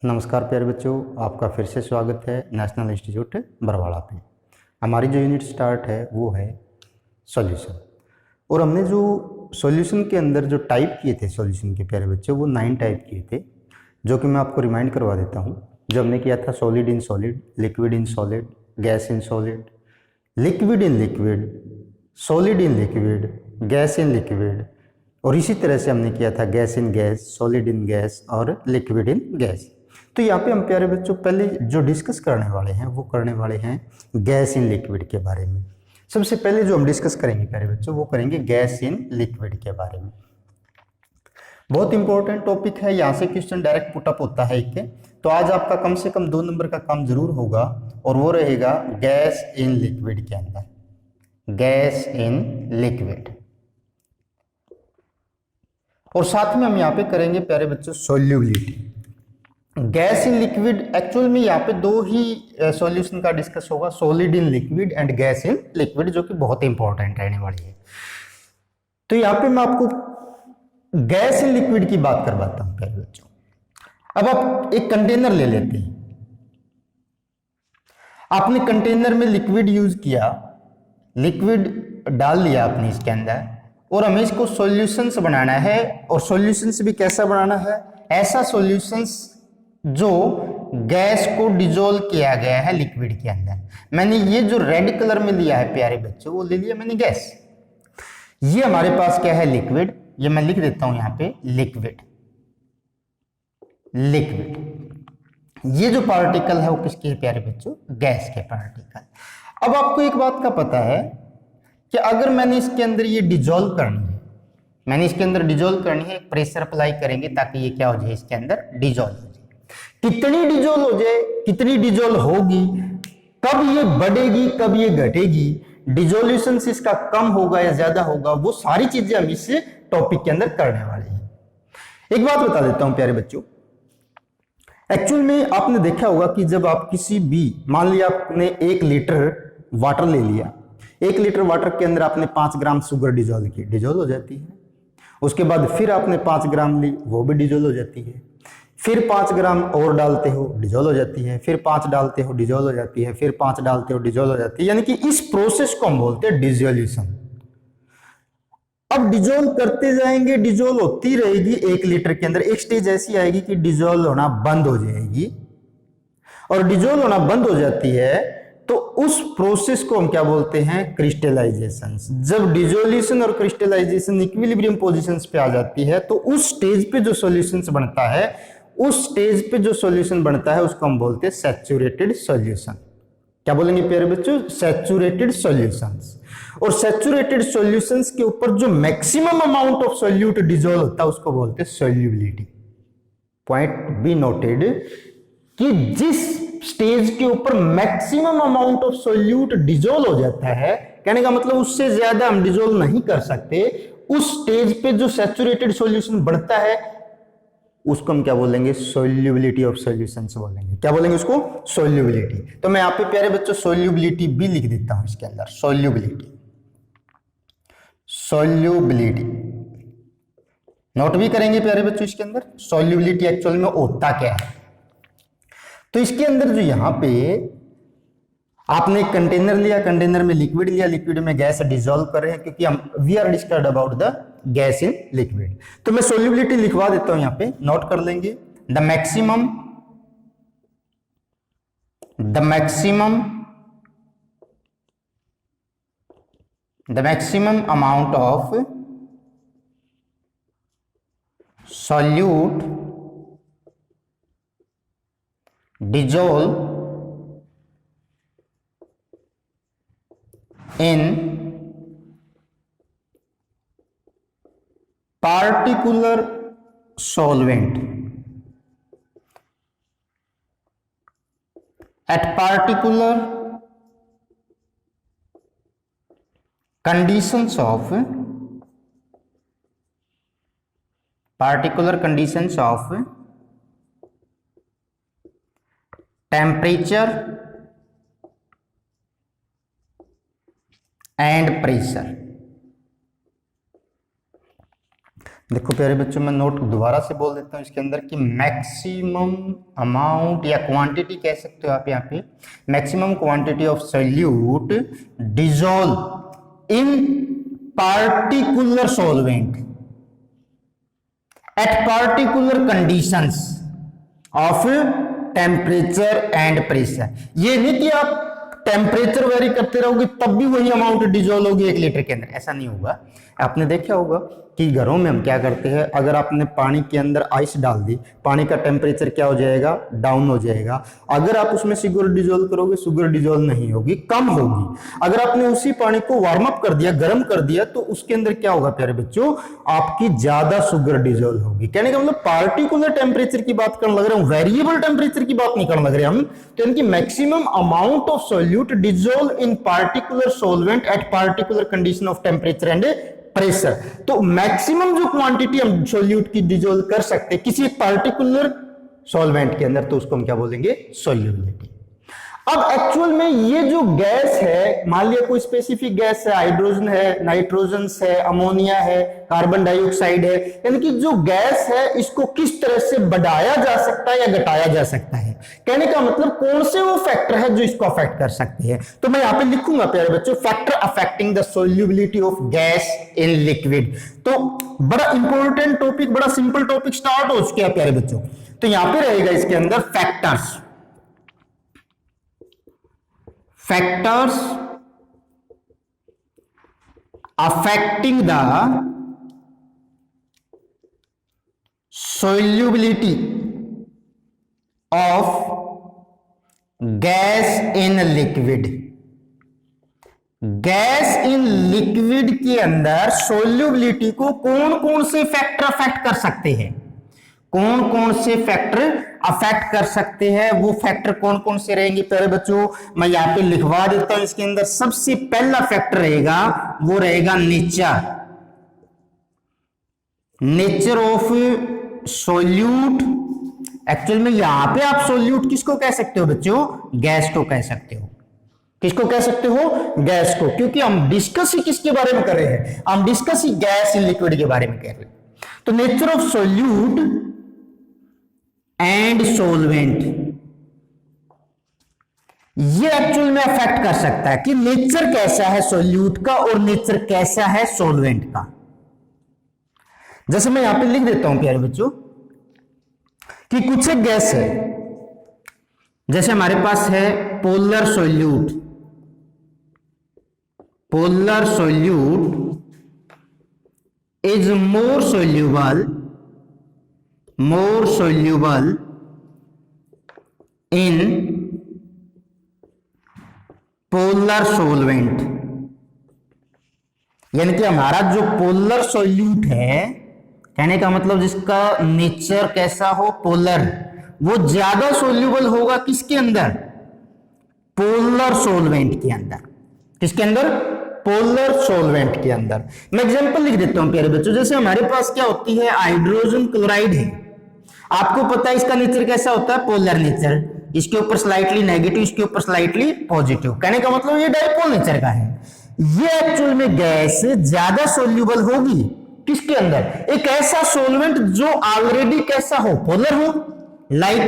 नमस्कार प्यारे बच्चों, आपका फिर से स्वागत है नेशनल इंस्टीट्यूट बरवाड़ा पे। हमारी जो यूनिट स्टार्ट है वो है सॉल्यूशन। और हमने जो सॉल्यूशन के अंदर जो टाइप किए थे सॉल्यूशन के प्यारे बच्चों, वो 9 टाइप किए थे, जो कि मैं आपको रिमाइंड करवा देता हूँ। जो हमने किया था solid in solid, liquid in solid, gas in solid, liquid in liquid, solid in liquid, gas in liquid, और इसी तरह से हमने किया था gas in gas, solid in gas और लिक्विड इन गैस। तो यहाँ पे हम प्यारे बच्चों पहले जो डिस्कस करने वाले हैं वो करने वाले हैं गैस इन लिक्विड के बारे में। सबसे पहले जो हम डिस्कस करेंगे प्यारे बच्चों वो करेंगे गैस इन लिक्विड के बारे में। बहुत इंपॉर्टेंट टॉपिक है, यहाँ से क्वेश्चन डायरेक्ट पुटअप होता है एक। तो आज आपका कम से कम 2 नंबर का काम जरूर होगा, और वो रहेगा गैस इन लिक्विड के अंदर, गैस इन लिक्विड। और साथ में हम यहाँ पे करेंगे प्यारे बच्चों solubility. Gas in liquid actual में यहाँ पे 2 ही सॉल्यूशन का डिस्कस होगा, solid in liquid and gas in liquid, जो कि बहुत इंपॉर्टेंट रहने वाली है। तो यहाँ पे मैं आपको गैस इन लिक्विड की बात करवाता हूं प्यारे बच्चों। अब आप एक कंटेनर ले लेते हैं, आपने कंटेनर में लिक्विड यूज किया, लिक्विड डाल लिया आपने इसके अंदर, और हमें इसको सॉल्यूशंस बनाना है। और सॉल्यूशंस भी कैसा बनाना है? ऐसा सॉल्यूशंस जो गैस को डिजोल्व किया गया है लिक्विड के अंदर। मैंने ये जो रेड कलर में लिया है प्यारे बच्चों, वो ले लिया मैंने गैस। ये हमारे पास क्या है? लिक्विड। ये मैं लिख देता हूं यहां पे लिक्विड, लिक्विड। ये जो पार्टिकल है वो किसके है प्यारे बच्चों? गैस के पार्टिकल। अब आपको एक बात का पता है कि अगर मैंने इसके अंदर ये डिजोल्व करनी है, मैंने इसके अंदर डिजोल्व करनी है, प्रेशर अप्लाई करेंगे ताकि ये क्या हो जाए, इसके अंदर डिजोल्व हो जाए। कितनी डिजोल्व हो जाए, कितनी डिजोल्व होगी, कब ये बढ़ेगी, कब ये घटेगी, डिजोल्यूशन इसका कम होगा या ज्यादा होगा, वो सारी चीजें हम इस टॉपिक के अंदर करने वाले हैं। एक बात बता देता हूं प्यारे बच्चों, एक्चुअल में आपने देखा होगा कि जब आप किसी भी, मान लिया आपने 1 लीटर वाटर ले लिया, 1 लीटर वाटर के अंदर आपने 5 ग्राम शुगर डिजोल्व की, डिजोल्व हो जाती है। उसके बाद फिर आपने 5 ग्राम ली, वो भी डिजोल्व हो जाती है। फिर 5 ग्राम और डालते हो, डिजोल्व हो जाती है। फिर 5 डालते हो, डिजोल्व हो जाती है। फिर 5 डालते हो, डिजोल्व हो जाती है। यानी कि इस प्रोसेस को हम बोलते हैं डिजोल्यूशन। अब डिजोल्व करते जाएंगे, डिजोल्व होती रहेगी 1 लीटर के अंदर। एक स्टेज ऐसी आएगी कि डिजोल्व होना बंद हो जाएगी, और डिजोल्व होना बंद हो जाती है तो उस प्रोसेस को हम क्या बोलते हैं? क्रिस्टलाइजेशन। जब डिजोल्यूशन और क्रिस्टलाइजेशन इक्विलिब्रियम पोजीशंस पे आ जाती है तो उस स्टेज पे जो सॉल्यूशंस बनता है, उस स्टेज पे जो सॉल्यूशन बनता है उसको हम बोलते हैं सैचुरेटेड सॉल्यूशन। क्या बोलेंगे प्यारे बच्चों? Saturated solutions. और सैचुरेटेड सॉल्यूशंस के ऊपर जो maximum amount of solute dissolve होता है उसको बोलते हैं सॉल्युबिलिटी। पॉइंट बी नोटेड कि जिस स्टेज के ऊपर maximum amount of solute dissolve हो जाता है, कहने का मतलब उससे ज्यादा हम डिजोल्व नहीं कर सकते, उस स्टेज पे जो सैचुरेटेड सॉल्यूशन बढ़ता है उसको हम क्या बोलेंगे? सॉल्युबिलिटी ऑफ सॉल्यूशंस बोलेंगे। क्या बोलेंगे उसको? सॉल्युबिलिटी। तो मैं यहाँ पे प्यारे बच्चों सॉल्युबिलिटी भी लिख देता हूं इसके अंदर, सॉल्युबिलिटी, सॉल्युबिलिटी नोट भी करेंगे प्यारे बच्चों इसके अंदर सॉल्युबिलिटी एक्चुअल में होता क्या है। तो इसके अंदर जो यहां पे आपने एक कंटेनर लिया, कंटेनर में लिक्विड लिया, लिक्विड में गैस डिजोल्व कर रहे हैं, क्योंकि हम we are discussed about the gas in liquid. तो मैं सॉल्युबिलिटी लिखवा देता हूं, यहां पे नोट कर लेंगे। The maximum amount of solute dissolve in particular solvent at particular conditions of temperature and pressure। देखो प्यारे बच्चों, मैं नोट दोबारा से बोल देता हूँ इसके अंदर कि मैक्सिमम अमाउंट या क्वांटिटी कह सकते हो आप यहाँ पे, maximum quantity of solute dissolve in particular solvent eight particular conditions of temperature and pressure. ये नहीं कि आप टेम्परेचर वेरी करते रहोगे तब भी वही अमाउंट डिजोल्व होगी 1 लीटर के अंदर, ऐसा नहीं होगा। आपने देखा होगा कि घरों में हम क्या करते हैं, अगर आपने पानी के अंदर आइस डाल दी, पानी का टेम्परेचर क्या हो जाएगा, डाउन हो जाएगा। अगर आप उसमें शुगर डिजोल्व करोगे, शुगर डिजोल्व नहीं होगी, कम होगी। अगर आपने उसी पानी को वार्म अप कर दिया, गर्म कर दिया, तो उसके अंदर क्या होगा प्यारे बच्चों, आपकी ज्यादा शुगर डिजोल्व होगी। कहने का मतलब पार्टिकुलर टेम्परेचर की बात करने लग रहे हैं, वेरिएबल टेम्परेचर की बात नहीं करने लग रहे हम। तो इनकी maximum amount of solute dissolve in particular solvent eight particular condition of temperature and pressure. तो मैक्सिमम जो क्वांटिटी हम सोल्यूट की डिजोल्व कर सकते हैं किसी पार्टिकुलर सॉल्वेंट के अंदर, तो उसको हम क्या बोलेंगे, सोल्यूबिलिटी। अब एक्चुअल में ये जो गैस है, मान लिया कोई स्पेसिफिक गैस है, हाइड्रोजन है, नाइट्रोजन है, अमोनिया है, कार्बन डाइऑक्साइड है, यानी कि जो गैस है इसको किस तरह से बढ़ाया जा सकता है या घटाया जा सकता है। कहने का मतलब कौन से वो फैक्टर है जो इसको अफेक्ट कर सकते हैं। तो मैं यहां पे लिखूंगा प्यारे बच्चों, factor affecting the solubility of gas in liquid. तो बड़ा इंपॉर्टेंट टॉपिक, बड़ा सिंपल टॉपिक स्टार्ट हो चुका है प्यारे बच्चों। तो यहां पे रहेगा इसके अंदर factors affecting the solubility of gas in liquid। Gas in liquid के अंदर सोल्यूबिलिटी को कौन कौन से फैक्टर अफेक्ट कर सकते हैं, कौन कौन से फैक्टर अफेक्ट कर सकते हैं, वो फैक्टर कौन कौन से रहेंगे प्यारे बच्चों, मैं यहां पे लिखवा देता हूं। इसके अंदर सबसे पहला फैक्टर रहेगा, वो रहेगा नेचर ऑफ सोल्यूट। एक्चुअल में यहां पे आप सोल्यूट किसको कह सकते हो बच्चों, गैस को कह सकते हो। किसको कह सकते हो, गैस को, क्योंकि हम डिस्कस ही किसके बारे में कर रहे हैं, हम discuss he gas in liquid के बारे में कर रहे हैं। तो nature of solute and solvent, ये एक्चुअल में अफेक्ट कर सकता है कि नेचर कैसा है सोल्यूट का और नेचर कैसा है सोलवेंट का। जैसे मैं यहां पे लिख देता हूं प्यारे बच्चों कि कुछ एक गैस है, जैसे हमारे पास है polar solute. Polar solute is more soluble in polar solvent. यानी कि हमारा जो पोलर सोल्यूट है, कहने का मतलब जिसका नेचर कैसा हो, पोलर, वो ज्यादा सोल्यूबल होगा किसके अंदर, पोलर सोलवेंट के अंदर। किसके अंदर, पोलर सोलवेंट के अंदर। मैं एग्जांपल लिख देता हूं प्यारे बच्चों, जैसे हमारे पास क्या होती है, हाइड्रोजन क्लोराइड है। आपको पता है इसका नेचर कैसा होता है, पोलर नेचर, इसके ऊपर स्लाइटली नेगेटिव, इसके ऊपर स्लाइटली पॉजिटिव। कहने का मतलब ये डाइपोल नेचर का है। ये एक्चुअल में गैस ज्यादा सोल्यूबल होगी किसके अंदर, एक ऐसा सोलवेंट जो ऑलरेडी कैसा हो, पोलर हो, लाइक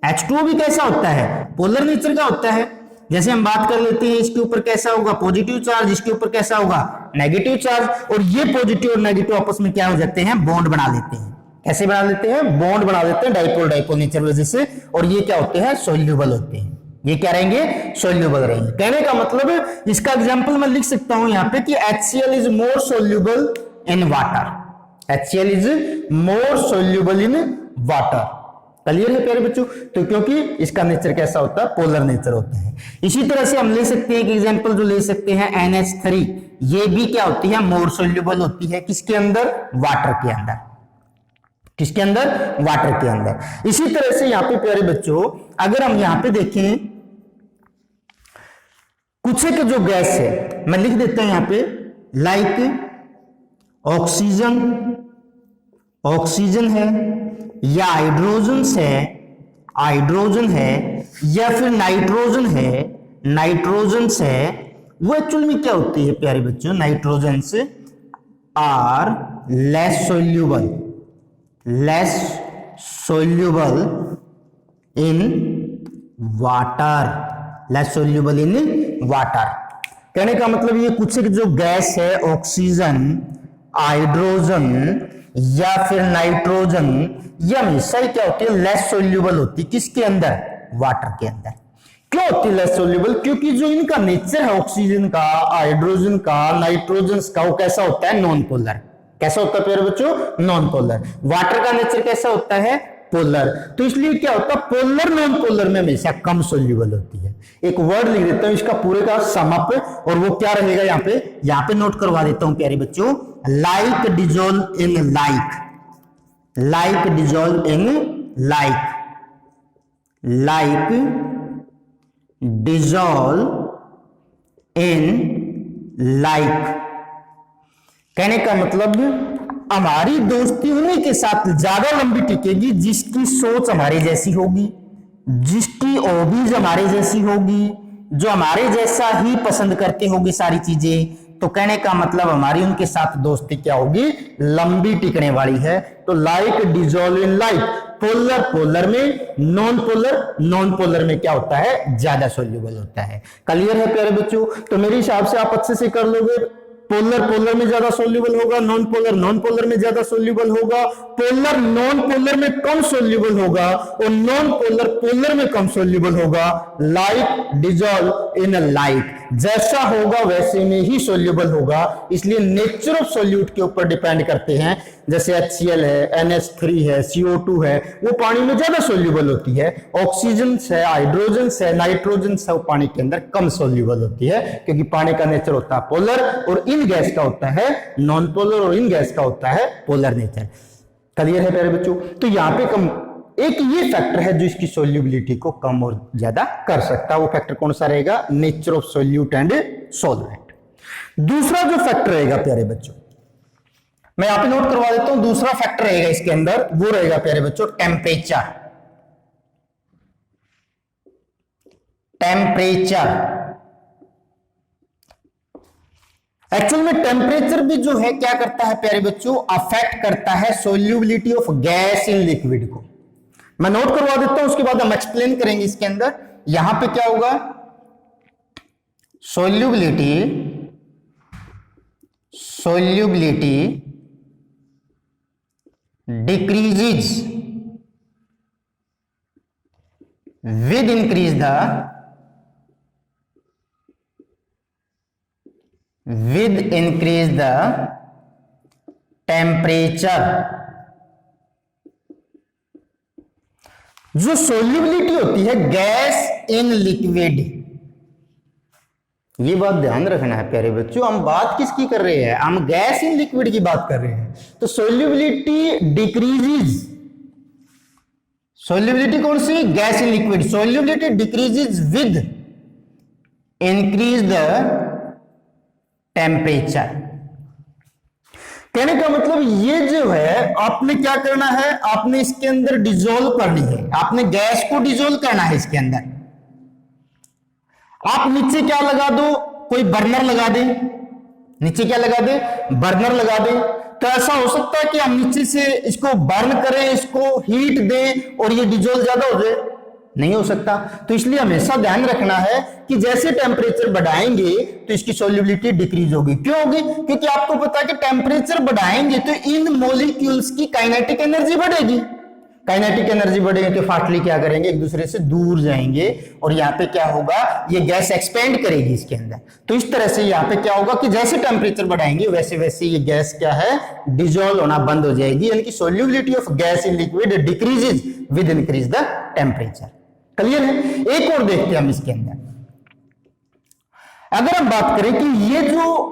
H2O भी कैसा होता है, पोलर नेचर का होता है। जैसे हम बात कर लेते हैं, इसके ऊपर कैसा होगा, पॉजिटिव चार्ज, इसके ऊपर कैसा होगा, नेगेटिव चार्ज, और ये पॉजिटिव और नेगेटिव आपस में क्या हो जाते हैं, बॉन्ड बना लेते हैं। कैसे बना लेते हैं, बॉन्ड बना लेते हैं, डाइपोल नेचर वजह से, और ये क्या होते हैं, सोल्यूबल होते हैं। ये क्या रहेंगे, सोल्यूबल रहेंगे। कहने का मतलब इसका एग्जांपल मैं लिख सकता हूं यहां पे कि HCl is more soluble in water. HCl is more soluble in water. Clear है प्यारे बच्चों। तो क्योंकि इसका नेचर कैसा होता है, पोलर नेचर होता है। इसी तरह से हम ले सकते हैं एक एग्जांपल जो ले सकते हैं NH3, ये भी क्या होती है, मोर सोल्यूबल होती है किसके अंदर, वाटर के अंदर। किसके अंदर, वाटर के अंदर। इसी तरह से यहां पे प्यारे बच्चों अगर हम यहां पे देखें, कुछ एक जो गैस है मैं लिख देता हूं यहां पे, लाइक ऑक्सीजन है, या हाइड्रोजन है, या फिर नाइट्रोजन है। वो एक्चुअल में क्या होती है प्यारे बच्चों, नाइट्रोजन से are less soluble in water, less soluble in water. कहने का मतलब ये कुछ जो गैस है, ऑक्सीजन, हाइड्रोजन या फिर नाइट्रोजन, ये हमेशा ही क्या होती है, लेस सोल्यूबल होती है। किसके अंदर? वाटर के अंदर। क्यों होती है लेस सोल्यूबल? क्योंकि जो इनका नेचर है ऑक्सीजन का, हाइड्रोजन का, नाइट्रोजन का, वो कैसा होता है? Non polar. कैसा होता है प्यारे बच्चों? Non polar. वाटर का नेचर कैसा होता है? पोलर। तो इसलिए क्या होता है, पोलर नॉन पोलर में हमेशा कम सोल्यूबल होती है। एक वर्ड लिख देता हूं इसका पूरे का समअप, और वो क्या रहेगा यहाँ पे नोट करवा देता हूं प्यारे बच्चों, like dissolve in like, like dissolve in like, like dissolve in like. कहने का मतलब हमारी दोस्ती उन्हीं के साथ ज्यादा लंबी टिकेगी जिसकी सोच हमारे जैसी होगी, जिसकी हॉबीज हमारे जैसी होगी, जो हमारे जैसा ही पसंद करते होगी सारी चीजें। तो कहने का मतलब हमारी उनके साथ दोस्ती क्या होगी? लंबी टिकने वाली है। तो like dissolve in like, polar polar में, नॉन पोलर नॉन पोलर में क्या होता है? ज्यादा सोल्यूबल होता है। क्लियर है प्यारे बच्चों? तो मेरे हिसाब से आप अच्छे से कर लोगे। पोलर पोलर में ज्यादा सोल्यूबल होगा, नॉन पोलर नॉन पोलर में ज्यादा सोल्यूबल होगा, पोलर नॉन पोलर में कम सोल्यूबल होगा, और नॉन पोलर पोलर में कम सोल्यूबल होगा। लाइक डिजोल्व इन लाइक, जैसा होगा वैसे में ही सोल्यूबल होगा। इसलिए नेचर ऑफ सोल्यूट के ऊपर डिपेंड करते हैं। जैसे HCl है, NH3 है, CO2 है, वो पानी में ज्यादा सोल्यूबल होती है। ऑक्सीजन है, हाइड्रोजन है, नाइट्रोजन है, वो पानी के अंदर कम सोल्यूबल होती है, क्योंकि पानी का नेचर होता है पोलर, और इन गैस का होता है नॉन पोलर, और इन गैस का होता है पोलर नेचर। क्लियर है प्यारे बच्चों? तो यहाँ पे कम एक ये फैक्टर है जो इसकी सोल्यूबिलिटी को कम और ज्यादा कर सकता है। वो फैक्टर कौन सा रहेगा? Nature of solute and solvent. दूसरा जो फैक्टर रहेगा प्यारे बच्चों, मैं यहां पे नोट करवा देता हूं, दूसरा फैक्टर रहेगा इसके अंदर, वो रहेगा प्यारे बच्चों टेम्परेचर। टेम्परेचर एक्चुअल में टेम्परेचर भी जो है क्या करता है प्यारे बच्चों? अफेक्ट करता है solubility of gas in liquid को। मैं नोट करवा देता हूं, उसके बाद हम एक्सप्लेन करेंगे इसके अंदर। यहां पे क्या होगा? Solubility decreases with increase the temperature। जो सोल्यूबिलिटी होती है गैस इन लिक्विड, ये बात ध्यान रखना है प्यारे बच्चों। हम बात किसकी कर रहे हैं? हम गैस इन लिक्विड की बात कर रहे हैं। तो सोल्यूबिलिटी डिक्रीजेज, सोल्यूबिलिटी कौन सी? Gas in liquid. Solubility decreases with increase the temperature. कहने का मतलब ये जो है, आपने क्या करना है? आपने इसके अंदर डिजोल्व करनी है, आपने गैस को डिजोल्व करना है इसके अंदर। आप नीचे क्या लगा दो? कोई बर्नर लगा दे, नीचे क्या लगा दे? बर्नर लगा दे। तो ऐसा हो सकता है कि हम नीचे से इसको बर्न करें, इसको हीट दें और ये डिजोल्व ज्यादा हो जाए? नहीं हो सकता। तो इसलिए हमेशा ध्यान रखना है कि जैसे टेम्परेचर बढ़ाएंगे तो इसकी सोल्यूबिलिटी डिक्रीज होगी। क्यों होगी? क्योंकि आपको पता है कि टेम्परेचर बढ़ाएंगे तो इन मॉलिक्यूल्स की काइनेटिक एनर्जी बढ़ेगी। काइनेटिक एनर्जी बढ़ेगी तो फाटली क्या करेंगे? एक दूसरे से दूर जाएंगे, और यहाँ पे क्या होगा? ये गैस एक्सपेंड करेगी इसके अंदर। तो इस तरह से यहाँ पे क्या होगा कि जैसे टेम्परेचर बढ़ाएंगे वैसे वैसे ये गैस क्या है? डिजोल्व होना बंद हो जाएगी। यानी कि solubility of gas in liquid decreases with increase the temperature. Clear है? एक और देखते हैं हम इसके अंदर। अगर हम बात करें कि ये जो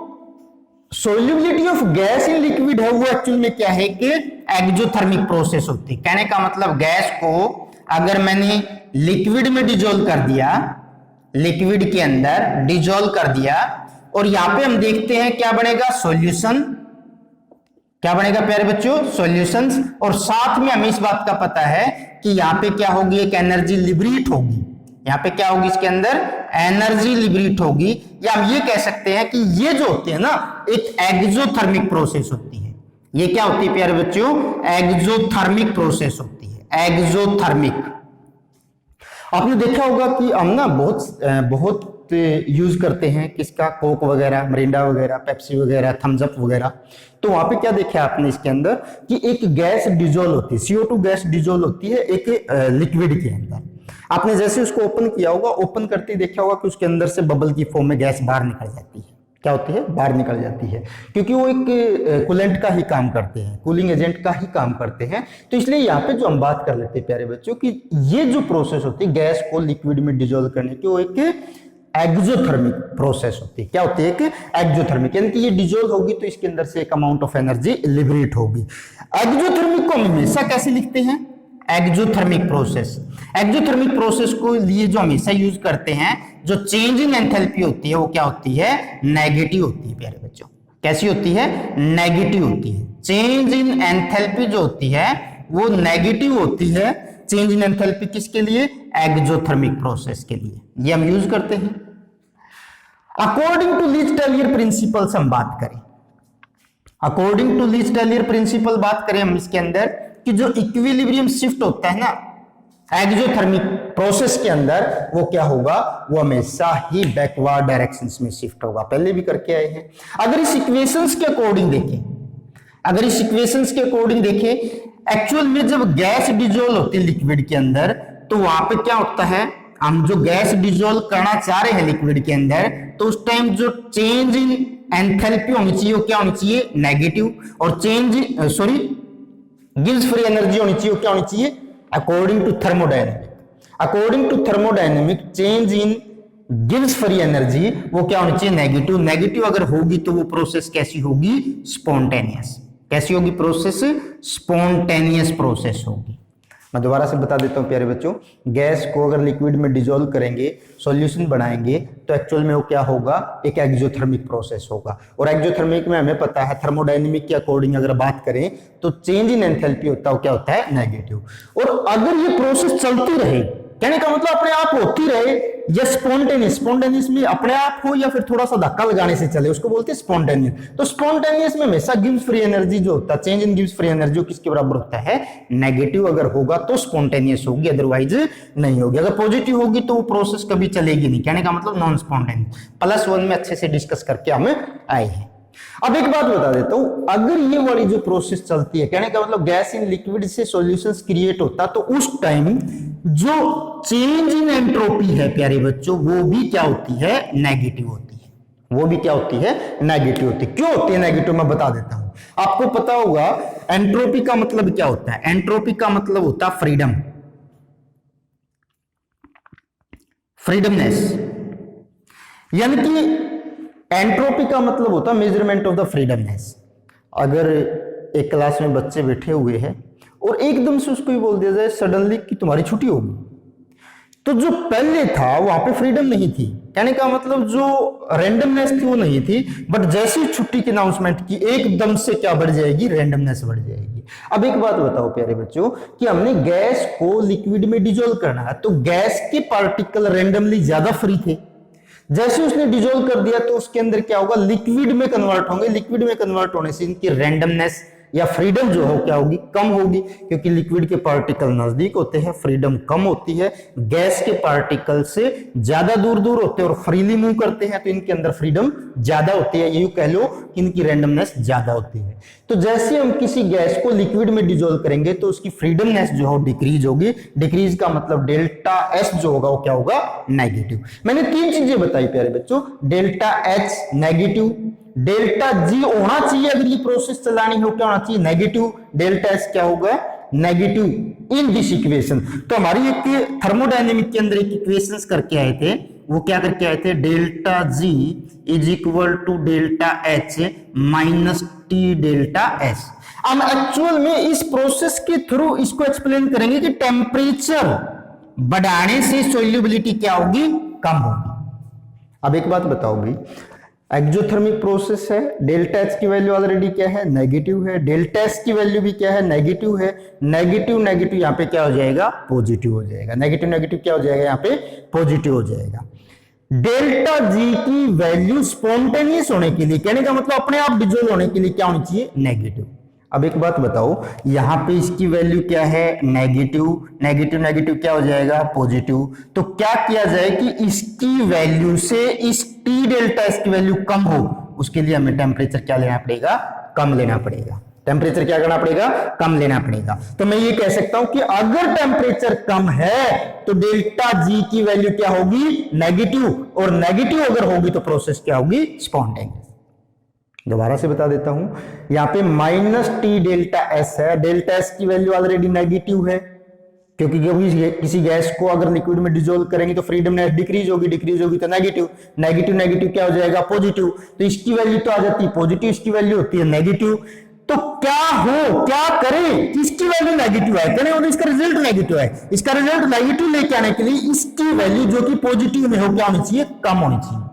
solubility of gas in liquid है, वो एक्चुअल में क्या है कि एक्सोथर्मिक प्रोसेस होती है। कहने का मतलब गैस को अगर मैंने लिक्विड में डिजोल्व कर दिया, लिक्विड के अंदर डिजोल्व कर दिया, और यहां पे हम देखते हैं क्या बनेगा? सॉल्यूशन। क्या बनेगा प्यारे बच्चों? सॉल्यूशंस। और साथ में हमें इस बात का पता है कि यहां पे क्या होगी? एक एनर्जी लिबरेट होगी। यहाँ पे क्या होगी, इसके अंदर एनर्जी लिबरेट होगी, या हम ये कह सकते हैं कि ये जो होती है ना एक एक्सोथर्मिक प्रोसेस होती है। ये क्या होती है प्यारे बच्चों, एक्सोथर्मिक प्रोसेस होती है, एक्सोथर्मिक। आपने देखा होगा कि हम ना बहुत यूज करते हैं किसका, कोक वगैरह, मिरिंडा वगैरह, पेप्सी वगैरह, थम्स अप वगैरह। तो वहां पे क्या देखा आपने इसके अंदर कि एक गैस डिजोल्व होती है, CO2 गैस डिजोल्व होती है एक लिक्विड के अंदर। आपने जैसे उसको ओपन किया होगा, ओपन करते ही देखा होगा कि उसके अंदर से बबल की फॉर्म में गैस बाहर निकल जाती है। क्या होती है, बाहर निकल जाती है, क्योंकि वो एक कूलेंट का ही काम करते हैं, कूलिंग एजेंट का ही काम करते हैं। तो इसलिए यहाँ पे जो हम बात कर लेते हैं प्यारे बच्चों कि ये जो प्रोसेस होती है गैस को लिक्विड में डिजोल्व करने की, वो एक एक्सोथर्मिक प्रोसेस होती है। क्या होती है, एक एक्सोथर्मिक, यानी कि ये डिजोल्व होगी तो इसके अंदर से एक अमाउंट ऑफ एनर्जी लिबरेट होगी। एक्सोथर्मिक को हम हमेशा कैसे लिखते हैं, एक्सोथर्मिक प्रोसेस। एक्सोथर्मिक प्रोसेस को लिए जो हमेशा यूज करते हैं, जो चेंज इन एंथैल्पी होती है वो क्या होती है, नेगेटिव होती है प्यारे बच्चों। कैसी होती है, नेगेटिव होती है। चेंज इन एंथैल्पी जो होती है वो नेगेटिव होती है। चेंज इन एंथैल्पी किसके लिए, एक्सोथर्मिक प्रोसेस के लिए, ये हम यूज करते हैं। अकॉर्डिंग टू लीच-टेलियर प्रिंसिपल्स हम बात करें, अकॉर्डिंग टू लीच-टेलियर प्रिंसिपल बात करें हम इसके अंदर कि जो इक्विलिब्रियम शिफ्ट होता है ना एक्सोथर्मिक प्रोसेस के अंदर, वो क्या होगा, वो हमेशा ही बैकवर्ड डायरेक्शंस में शिफ्ट होगा। पहले भी करके आए हैं। अगर इस इक्वेशंस के अकॉर्डिंग देखें, अगर इस इक्वेशंस के अकॉर्डिंग देखें, एक्चुअल में जब गैस डिजोल्व होती है लिक्विड के अंदर, तो वहां पे क्या होता है, हम जो गैस डिजोल्व करना चाह रहे हैं लिक्विड के अंदर, तो उस टाइम जो चेंज इन एंथैल्पी होनी चाहिए वो क्या होनी चाहिए, नेगेटिव। और चेंज गिव्स फ्री एनर्जी होनी चाहिए वो क्या होनी चाहिए, according to thermodynamic. According to thermodynamic change in गिव्स फ्री एनर्जी वो क्या होनी चाहिए, नेगेटिव। नेगेटिव अगर होगी तो वो प्रोसेस कैसी होगी, स्पॉन्टेनियस। कैसी होगी प्रोसेस, स्पॉन्टेनियस प्रोसेस होगी। मैं दोबारा से बता देता हूं प्यारे बच्चों, गैस को अगर लिक्विड में डिसॉल्व करेंगे, सॉल्यूशन बनाएंगे, तो एक्चुअल में वो क्या होगा, एक एक्सोथर्मिक प्रोसेस होगा। और एक्सोथर्मिक में हमें पता है थर्मोडायनेमिक के अकॉर्डिंग अगर बात करें तो चेंज इन एंथैल्पी होता है, क्या होता है, नेगेटिव। और अगर ये प्रोसेस चलती रहे, कहने का मतलब अपने आप होती रहे, या स्पॉन्टेनियस, स्पॉन्टेनियस में अपने आप हो या फिर थोड़ा सा धक्का लगाने से चले, उसको बोलते हैं स्पॉन्टेनियस। तो स्पॉन्टेनियस में हमेशा गिव्स फ्री एनर्जी जो होता है, चेंज इन गिव्स फ्री एनर्जी किसके बराबर होता है, नेगेटिव। अगर होगा तो स्पॉन्टेनियस होगी, अदरवाइज नहीं होगी। अगर पॉजिटिव होगी तो वो प्रोसेस कभी चलेगी नहीं। कहने का मतलब नॉन स्पॉन्टेनियस। +1 में अच्छे से डिस्कस करके हमें आए हैं। अब एक बात बता देता हूं, अगर ये वाली जो प्रोसेस चलती है, कहने का मतलब गैस इन लिक्विड से सॉल्यूशंस क्रिएट होता, तो उस टाइम जो चेंज इन एंट्रोपी है प्यारे बच्चों, वो भी क्या होती है, नेगेटिव होती है। वो भी क्या होती है, नेगेटिव होती है। क्यों होती है नेगेटिव, मैं बता देता हूं। आपको पता होगा एंट्रोपी का मतलब क्या होता है, एंट्रोपी का मतलब होता है फ्रीडम, फ्रीडमनेस। यानी कि एंट्रोपी का मतलब होता है मेजरमेंट ऑफ द फ्रीडमनेस। अगर एक क्लास में बच्चे बैठे हुए हैं और एकदम से उसको ही बोल दिया जाए सडनली कि तुम्हारी छुट्टी होगी, तो जो पहले था वहां पे फ्रीडम नहीं थी। कहने का मतलब जो रैंडमनेस थी वो नहीं थी, बट जैसी छुट्टी की अनाउंसमेंट की एकदम से क्या बढ़ जाएगी, रैंडमनेस बढ़ जाएगी। अब एक बात बताओ प्यारे बच्चों कि हमने गैस को लिक्विड में डिसॉल्व करना है, तो गैस के पार्टिकल रैंडमली ज्यादा फ्री थे। जैसे उसने डिसॉल्व कर दिया तो उसके अंदर क्या होगा, लिक्विड में कन्वर्ट होंगे। लिक्विड में कन्वर्ट होने से इनकी रैंडमनेस या फ्रीडम जो हो क्या होगी, कम होगी, क्योंकि लिक्विड के पार्टिकल नजदीक होते हैं, फ्रीडम कम होती है। गैस के पार्टिकल से ज्यादा दूर दूर होते हैं और फ्रीली मूव करते हैं, तो इनके अंदर फ्रीडम ज्यादा होती है। यही कह लो कि इनकी रैंडमनेस ज्यादा होती है। तो जैसे हम किसी गैस को लिक्विड में डिसॉल्व करेंगे तो उसकी फ्रीडमनेस जो हो डिक्रीज होगी। डिक्रीज का मतलब डेल्टा एस जो होगा वो क्या होगा, नेगेटिव। मैंने 3 चीजें बताई प्यारे बच्चों, delta H negative, delta G होना चाहिए अगर ये प्रोसेस चलानी हो, क्या होना चाहिए, नेगेटिव। डेल्टा एस क्या होगा, नेगेटिव इन दिस इक्वेशन। तो हमारी एक थर्मोडायनेमिक के अंदर एक इक्वेशंस करके आए थे, वो क्या करके आए थे, delta G is equal to delta H minus T delta S. हम एक्चुअल में इस प्रोसेस के थ्रू इसको एक्सप्लेन करेंगे कि टेम्परेचर बढ़ाने से सोल्यूबिलिटी क्या होगी, कम होगी। अब एक बात बताओगी, एक्जोथर्मिक प्रोसेस है, डेल्टा एच की वैल्यू ऑलरेडी क्या है, नेगेटिव है, डेल्टा एस की वैल्यू भी क्या है, नेगेटिव है, नेगेटिव नेगेटिव यहाँ पे क्या हो जाएगा, पॉजिटिव हो जाएगा, नेगेटिव नेगेटिव क्या हो जाएगा, यहाँ पे पॉजिटिव हो जाएगा। डेल्टा जी की वैल्यू स्पॉन्टेनियस होने के लिए, कहने का मतलब अपने आप डिजोल्व होने के लिए क्या होनी चाहिए, नेगेटिव। अब एक बात बताओ, यहां पे इसकी वैल्यू क्या है, नेगेटिव, नेगेटिव नेगेटिव क्या हो जाएगा, पॉजिटिव। तो क्या किया जाए कि इसकी वैल्यू से इस टी डेल्टा एस की वैल्यू कम हो, उसके लिए हमें टेम्परेचर क्या लेना पड़ेगा, कम लेना पड़ेगा। टेम्परेचर क्या करना पड़ेगा, कम लेना पड़ेगा। तो मैं ये कह सकता हूं कि अगर टेम्परेचर कम है तो डेल्टा जी की वैल्यू क्या होगी, नेगेटिव, और नेगेटिव अगर होगी तो प्रोसेस क्या होगी, स्पॉन्टेनियस। दोबारा से बता देता हूं, यहां पे माइनस टी डेल्टा एस है, डेल्टा एस की वैल्यू ऑलरेडी नेगेटिव है, क्योंकि किसी गैस को अगर लिक्विड में डिसॉल्व करेंगे तो फ्रीडम डिक्रीज होगी तो नेगेटिव, नेगेटिव नेगेटिव क्या हो जाएगा, पॉजिटिव। तो इसकी वैल्यू तो आ जाती है पॉजिटिव, इसकी वैल्यू होती है नेगेटिव। तो क्या करें कि इसकी वैल्यू नेगेटिव है, कहने मतलब इसका रिजल्ट नेगेटिव है, इसका रिजल्ट नेगेटिव लेके आने के लिए इसकी वैल्यू जो कि पॉजिटिव में हो क्या होनी चाहिए, कम होनी चाहिए।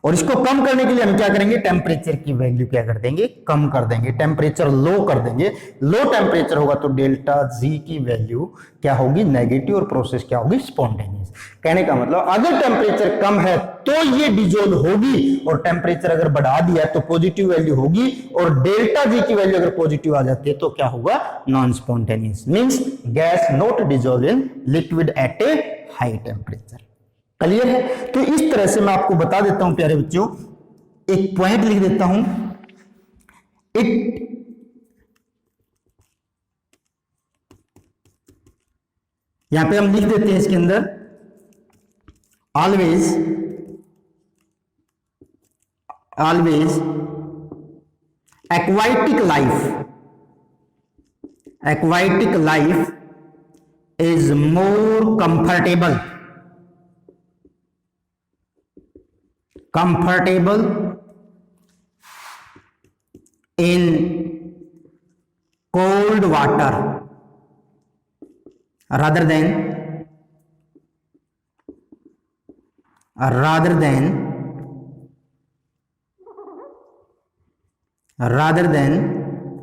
और इसको कम करने के लिए हम क्या करेंगे, टेम्परेचर की वैल्यू क्या कर देंगे, कम कर देंगे, टेम्परेचर लो कर देंगे। लो टेम्परेचर होगा तो डेल्टा जी की वैल्यू क्या होगी, नेगेटिव, और प्रोसेस क्या होगी, स्पॉन्टेनियस। कहने का मतलब अगर टेम्परेचर कम है तो ये डिसॉल्व होगी, और टेम्परेचर अगर बढ़ा दिया तो पॉजिटिव वैल्यू होगी, और डेल्टा जी की वैल्यू अगर पॉजिटिव आ जाती है तो क्या होगा, non spontaneous, means gas not dissolve in liquid at A high temperature. Clear है। तो इस तरह से मैं आपको बता देता हूं प्यारे बच्चों, एक पॉइंट लिख देता हूं, इट यहां पे हम लिख देते हैं इसके अंदर, always aquatic life is more comfortable in cold water rather than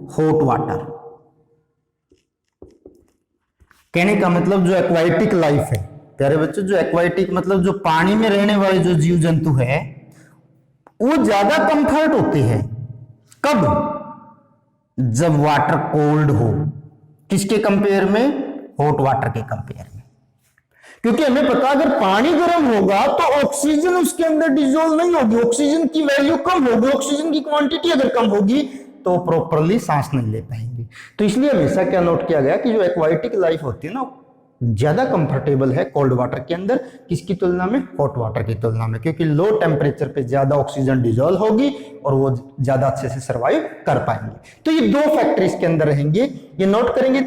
hot water। कहने का मतलब जो एक्वाटिक लाइफ है प्यारे बच्चों, जो एक्वाटिक मतलब जो पानी में रहने वाले जो जीव जंतु है वो ज्यादा कंफर्ट होते हैं, कब, जब वाटर कोल्ड हो। किसके कंपेयर में, हॉट वाटर के कंपेयर में। क्योंकि हमें पता अगर पानी गर्म होगा तो ऑक्सीजन उसके अंदर डिसॉल्व नहीं होगी, ऑक्सीजन की वैल्यू कम होगी, ऑक्सीजन की क्वांटिटी अगर कम होगी तो प्रॉपरली सांस नहीं ले पाएंगे। तो इसलिए हमेशा क्या नोट किया गया कि जो एक्वाटिक लाइफ होती है ना ज्यादा कंफर्टेबल है कोल्ड वाटर के अंदर, किसकी तुलना में, हॉट वाटर की तुलना में, क्योंकि लो टेम्परेचर पे ज्यादा ऑक्सीजन डिसॉल्व होगी और वो ज्यादा अच्छे से सर्वाइव कर पाएंगे। तो ये दो फैक्टर इसके अंदर रहेंगे, ये नोट करेंगे।